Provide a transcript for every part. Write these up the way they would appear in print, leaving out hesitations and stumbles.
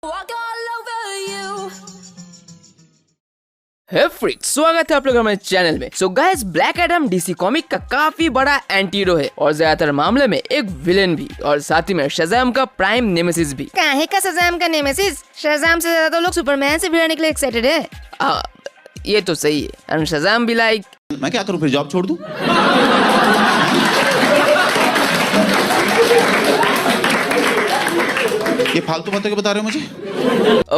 हे freak, स्वागत है आप लोग हमारे चैनल में। So guys, black Adam DC comic का काफी बड़ा एंटी हीरो है और ज्यादातर मामले में एक विलेन भी, और साथ ही में शज़ाम का प्राइम नेमेसिस भी। काहे का शज़ाम का नेमेसिस? शज़ाम से ज्यादा तो लोग सुपरमैन से भिड़ने के लिए एक्साइटेड है। ये तो सही है, और शज़ाम भी लाइक मैं क्या करूं, फिर जॉब छोड़ दूं? ये फालतू बातें क्यों बता रहे हो मुझे?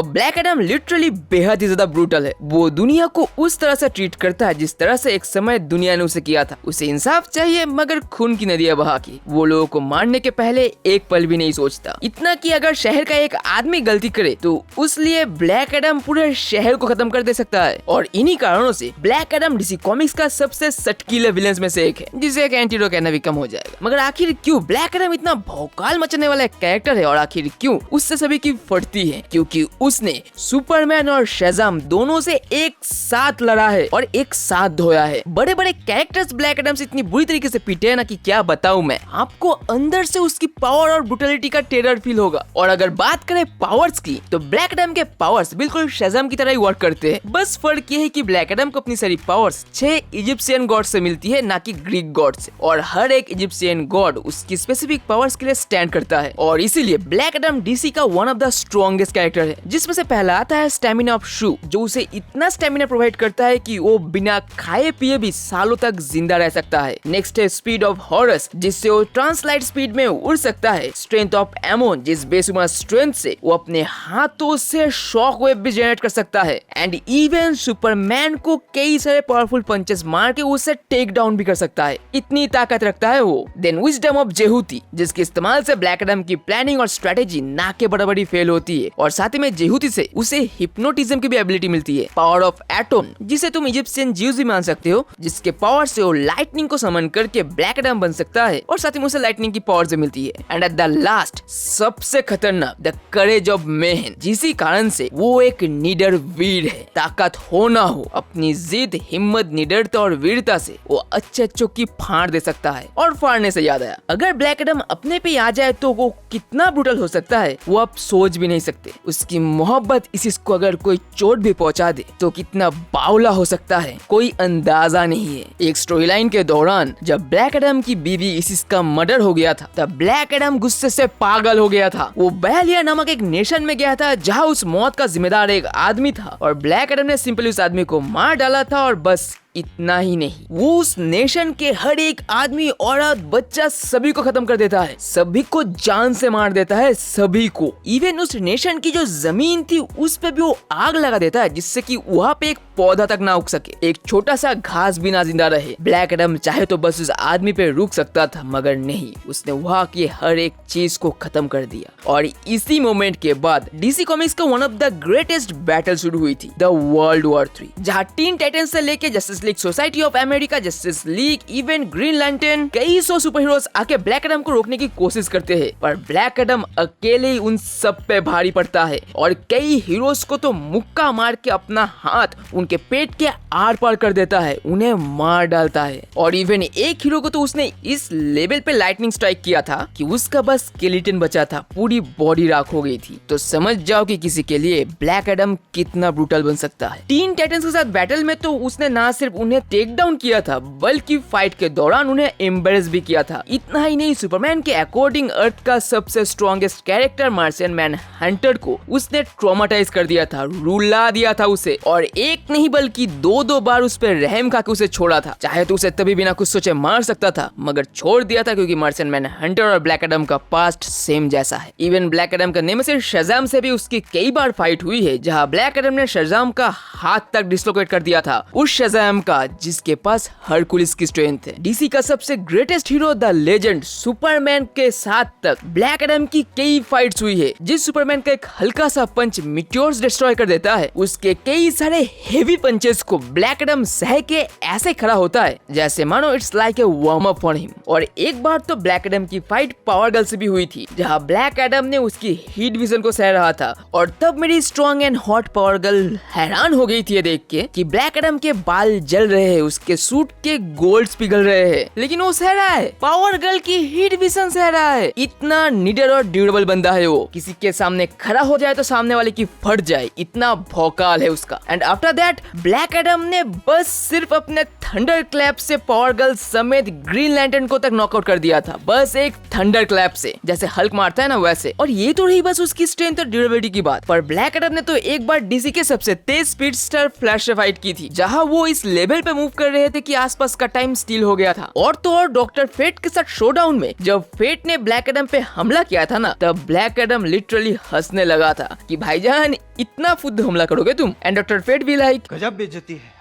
ब्लैक एडम लिटरली बेहद ही ज्यादा ब्रूटल है। वो दुनिया को उस तरह से ट्रीट करता है जिस तरह से एक समय दुनिया ने उसे किया था। उसे इंसाफ चाहिए मगर खून की नदियां बहा की। वो लोगों को मारने के पहले एक पल भी नहीं सोचता। इतना कि अगर शहर का एक आदमी गलती करे तो उस लिए ब्लैक एडम पूरे शहर को खत्म कर दे सकता है। और इन्हीं कारणों से ब्लैक एडम डीसी कॉमिक्स का सबसे सटकीले विलेंस में से एक है, जिसे एक एंटी हीरो कहना भी कम हो जाएगा। मगर आखिर क्यों ब्लैक एडम इतना भौकाल मचने वाला एक कैरेक्टर है, और आखिर क्यों उससे सभी की फटती है? क्योंकि उसने सुपरमैन और शज़ाम दोनों से एक साथ लड़ा है और एक साथ धोया है। बड़े बड़े कैरेक्टर्स ब्लैक एडम से इतनी बुरी तरीके से पीटे हैं ना कि क्या बताऊं मैं आपको। अंदर से उसकी पावर और ब्रूटलिटी का टेरर फील होगा। और अगर बात करें पावर्स की, तो ब्लैक एडम के पावर्स बिल्कुल शज़ाम की तरह ही वर्क करते हैं। बस फर्क ये है कि ब्लैक एडम को अपनी सारी पावर्स 6 इजिप्शियन गॉड से मिलती है, ना कि ग्रीक गॉड से। और हर एक इजिप्शियन गॉड उसकी स्पेसिफिक पावर्स के लिए स्टैंड करता है। और इसीलिए ब्लैक एडम डीसी का one of the strongest character है, जिसमें से पहला आता है स्टेमिना ऑफ शू, जो उसे इतना स्टेमिना प्रोवाइड करता है कि वो बिना खाए पिए भी सालों तक जिंदा रह सकता है। नेक्स्ट है स्पीड ऑफ हॉरस, जिससे वो ट्रांसलाइट स्पीड में उड़ सकता है। स्ट्रेंथ ऑफ एमोन, जिस बेसुमार स्ट्रेंथ से वो अपने हाथों से शॉक वेव भी जनरेट कर सकता है। एंड इवन सुपरमैन को कई सारे पावरफुल पंचेस मार के उसे टेक डाउन भी कर सकता है, इतनी ताकत रखता है वो। देन विजडम ऑफ जेहूती, जिसके इस्तेमाल से ब्लैक एडम की प्लानिंग और स्ट्रेटेजी ना के बराबरी फेल होती है। और साथ ही में जेहूती से उसे हिप्नोटिज्म की भी एबिलिटी मिलती है। पावर ऑफ एटोन, जिसे तुम इजिप्शियन ज्यूज भी मान सकते हो, जिसके पावर से वो लाइटनिंग को समन करके ब्लैक एडम बन सकता है। और साथ ही में उसे लाइटनिंग की पावर से मिलती है। एंड एट द लास्ट, सबसे खतरनाक, द करेज ऑफ मेहन, जिसी कारण से वो एक निडर वीर है। ताकत हो ना हो, अपनी जिद, हिम्मत, निडरता और वीरता से वो अच्छे की फाड़ दे सकता है। और फाड़ने से याद आया, अगर ब्लैक एडम अपने पे आ जाए तो वो कितना ब्रूटल हो सकता है, वो आप सोच भी नहीं सकते। उसकी मोहब्बत इसिस को अगर कोई चोट भी पहुंचा दे तो कितना बावला हो सकता है, कोई अंदाजा नहीं है। एक स्टोरी लाइन के दौरान जब ब्लैक एडम की बीवी इसिस का मर्डर हो गया था, तब ब्लैक एडम गुस्से से पागल हो गया था। वो बहलिया नामक एक नेशन में गया था जहां उस मौत का जिम्मेदार एक आदमी था, और ब्लैक एडम ने सिंपली उस आदमी को मार डाला था। और बस इतना ही नहीं, वो उस नेशन के हर एक आदमी, औरत, बच्चा, सभी को खत्म कर देता है। सभी को जान से मार देता है, सभी को। इवन उस नेशन की जो जमीन थी उस पे भी वो आग लगा देता है, जिससे कि वहाँ पे एक पौधा तक ना उग सके, एक छोटा सा घास भी ना जिंदा रहे। ब्लैक एडम चाहे तो बस उस आदमी पे रुक सकता था, मगर नहीं, उसने वहाँ की हर एक चीज को खत्म कर दिया। और इसी मोमेंट के बाद डीसी कॉमिक्स का one of the greatest battle शुरू हुई थी, द वर्ल्ड वॉर 3, जहाँ टीन टाइटंस से लेके justice league society of America, justice league, even green lantern, कई सौ सुपर हीरोज आके ब्लैक एडम को रोकने की कोशिश करते हैं, पर ब्लैक एडम अकेले ही उन सब पे भारी पड़ता है। और कई हीरोज को तो मुक्का मार के अपना हाथ उनके पेट के आर पार कर देता है, उन्हें मार डालता है। और इवन एक हीरो को तो उसने इस लेवल पे लाइटनिंग स्ट्राइक किया था कि उसका बस स्केलेटन बचा था, पूरी बॉडी राख हो गई थी। तो समझ जाओ कि किसी के लिए ब्लैक एडम कितना ब्रूटल बन सकता है। टीन टाइटंस के साथ बैटल में तो उसने ना सिर्फ उन्हें टेक डाउन किया था, बल्कि फाइट के दौरान उन्हें एम्बेरस भी किया था। इतना ही नहीं, सुपरमैन के अकॉर्डिंग अर्थ का सबसे strongest character Martian man Hunter को उसने ट्रॉमाटाइज कर दिया था, रुला दिया था उसे। और एक नहीं बल्कि दो बार उस पर रहम खा के उसे छोड़ा था। चाहे तो उसे तभी बिना कुछ सोचे मार सकता था, मगर छोड़ दिया था, क्योंकि मार्शियन मैन हंटर और ब्लैक एडम का पास्ट सेम जैसा है। इवन ब्लैक एडम का नेमेसिस शज़ाम से भी उसकी कई बार फाइट हुई है, जहाँ ब्लैक एडम ने शज़ाम का हाथ तक डिस्लोकेट कर दिया था, उस शज़ाम का जिसके पास हरकुलिस की स्ट्रेंथ है। डीसी का सबसे greatest hero the legend Superman के साथ तक ब्लैक एडम की कई फाइट्स हुई है। जिस सुपरमैन का एक हल्का सा पंच मिट्योर्स डिस्ट्रॉय कर देता है, उसके कई सारे हेवी पंचेस को ब्लैक एडम सह के ऐसे खड़ा होता है जैसे मानो it's like a warm up for him. और एक बार तो ब्लैक एडम की फाइट पावर गर्ल से भी हुई थी, जहाँ ब्लैक एडम ने उसकी हीट विजन को सह रहा था। और तब मेरी strong and hot power girl हैरान हो गई थी ये देख के कि ब्लैक एडम के बाल जल रहे हैं, उसके सूट के गोल्ड्स पिघल रहे हैं, लेकिन वो सह रहा है। पावर गर्ल की हीट विजन सह रहा है। इतना निडर और ड्यूरेबल बंदा है वो, किसी के सामने खड़ा हो जाए तो सामने वाले की फट जाए, इतना भौकाल है उसका। And after that black Adam ने बस सिर्फ अपने थंडर क्लैप से पावर गर्ल समेत ग्रीन लैंटर्न को तक नॉकआउट कर दिया था, बस एक थंडर क्लैप से, जैसे हल्क मारता है ना वैसे। और ये तो रही बस उसकी स्ट्रेंथ और ड्यूरेबिलिटी की बात, पर ब्लैक एडम ने तो एक बार डीसी के सबसे तेज स्पीडस्टर फ्लैश से फाइट की थी, जहां वो इस लेवल पे मूव कर रहे थे कि आसपास का टाइम स्टील हो गया था। और तो और डॉक्टर फेट के साथ शोडाउन में जब फेट ने ब्लैक एडम पे हमला किया था ना, तब ब्लैक एडम लिटरली हंसने लगा था कि भाईजान इतना फुद्दू हमला करोगे तुम। एंड डॉक्टर फेट भी लाइक गजब बेइज्जती है।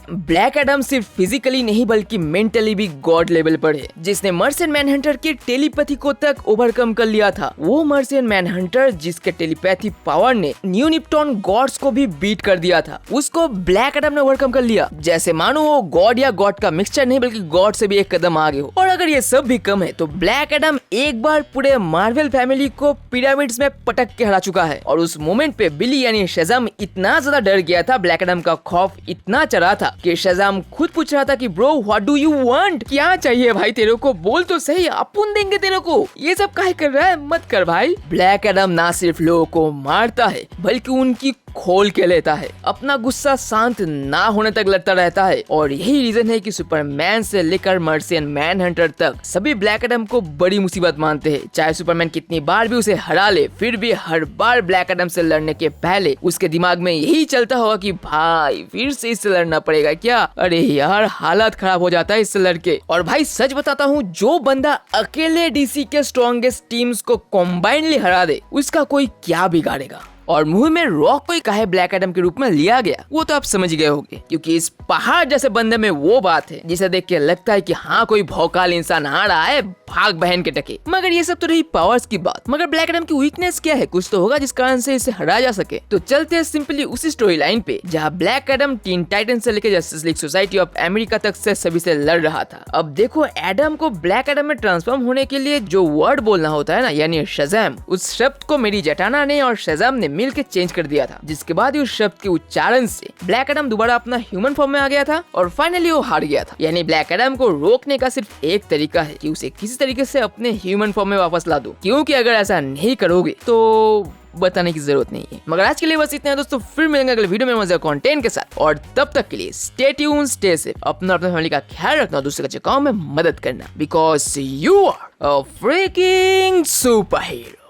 ब्लैक एडम सिर्फ फिजिकली नहीं बल्कि मेंटली भी गॉड लेवल पर है, जिसने मर्सियन मैनहंटर की टेलीपैथी को तक ओवरकम कर लिया था। वो मर्सियन मैनहंटर जिसके टेलीपैथी पावर ने न्यू निप्टॉन गॉड्स को भी बीट कर दिया था, उसको ब्लैक एडम ने ओवरकम कर लिया। जैसे मानो वो गॉड या गॉड का मिक्सचर नहीं बल्कि गॉड से भी एक कदम आगे हो। और अगर ये सब भी कम है तो ब्लैक एडम एक बार पूरे मार्वल फैमिली को पिरामिड्स में पटक के हरा चुका है। और उस मोमेंट पे बिली यानी शज़ाम इतना ज्यादा डर गया था, ब्लैक एडम का खौफ इतना चढ़ा था कि शज़ाम खुद पूछ रहा था कि bro what do you want, क्या चाहिए भाई तेरे को, बोल तो सही, अपन देंगे तेरे को, ये सब काहे कर रहा है, मत कर भाई। ब्लैक एडम ना सिर्फ लोगों को मारता है बल्कि उनकी खोल के लेता है, अपना गुस्सा शांत ना होने तक लड़ता रहता है। और यही रीजन है कि सुपरमैन से लेकर मर्सियन मैनहंटर तक सभी ब्लैक एडम को बड़ी मुसीबत मानते हैं। चाहे सुपरमैन कितनी बार भी उसे हरा ले, फिर भी हर बार ब्लैक एडम से लड़ने के पहले उसके दिमाग में यही चलता होगा कि भाई फिर से इससे लड़ना पड़ेगा क्या, अरे यार हालत खराब हो जाता है इससे लड़के। और भाई सच बताता हूँ, जो बंदा अकेले डीसी के स्ट्रॉन्गेस्ट टीम्स को कॉम्बाइनली हरा दे, उसका कोई क्या बिगाड़ेगा। और मुंह में रॉक को कहे ब्लैक एडम के रूप में लिया गया, वो तो आप समझ गए होंगे, क्योंकि इस पहाड़ जैसे बंदे में वो बात है जिसे देख के लगता है कि हाँ कोई भौकाल इंसान आ रहा है, भाग बहन के टके। मगर ये सब तो रही पावर्स की बात, मगर ब्लैक एडम की वीकनेस क्या है, कुछ तो होगा जिस कारण से इसे हरा जा सके। तो चलते हैं सिंपली उसी स्टोरी लाइन पे जहाँ ब्लैक एडम टीन टाइटन से लेकर justice league society of America तक से सभी से लड़ रहा था। अब देखो एडम को ब्लैक एडम में ट्रांसफॉर्म होने के लिए जो वर्ड बोलना होता है ना, यानी शज़ाम, उस शब्द को मेरी जटाना ने और शज़ाम ने मिलकर चेंज कर दिया था, जिसके बाद उस शब्द के उच्चारण से ब्लैक एडम दोबारा अपना ह्यूमन फॉर्म में आ गया था और फाइनली वो हार गया था। यानी ब्लैक एडम को रोकने का सिर्फ एक तरीका है कि उसे किसी तरीके से अपने ह्यूमन फॉर्म में वापस ला दो, क्योंकि अगर ऐसा नहीं करोगे तो बताने की जरूरत नहीं है। मगर आज के लिए बस इतना है दोस्तों, फिर मिलेंगे अगले वीडियो में मजेदार कंटेंट के साथ। और तब तक के लिए स्टे ट्यून्ड, स्टे सेफ, अपना अपने फैमिली का ख्याल रखना, दूसरे के काम में मदद करना, because you are a freaking super hero.